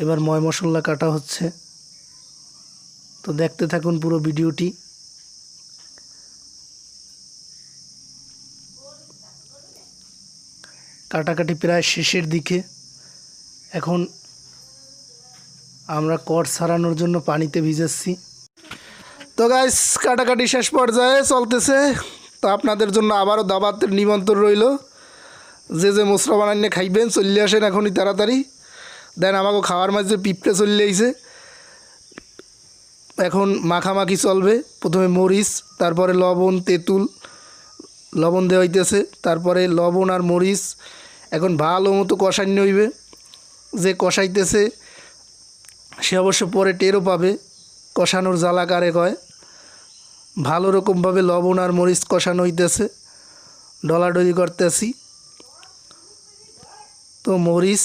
এবার ময় মশলা কাটা হচ্ছে, তো দেখতে থাকুন পুরো ভিডিওটি। কাটাকাটি প্রায় শেষের দিকে। এখন আমরা কড় ছাড়ানোর জন্য পানিতে ভিজাচ্ছি। তো গাইস, কাটাকাটি শেষ পর্যায়ে চলতেছে। তো আপনাদের জন্য আবারও দাবাতের নিমন্ত্রণ রইল। যে যে মশলা বানাইনে খাইবেন চলে আসেন এখনই তাড়াতাড়ি। দেন আমাকে খাওয়ার মাঝে পিঁপড়ে চলে আইছে। এখন মাখামাখি চলবে। প্রথমে মরিচ, তারপরে লবণ, তেঁতুল, লবণ দেওয়া হইতেছে, তারপরে লবণ আর মরিচ এখন ভালো মতো কষানো হইবে। যে কষাইতেছে সে অবশ্য পরে টেরও পাবে কষানোর জ্বালা কারে কয়। ভালো রকমভাবে লবণ আর মরিচ কষানো হইতেছে, ডলাডলি করতেছি। তো মরিচ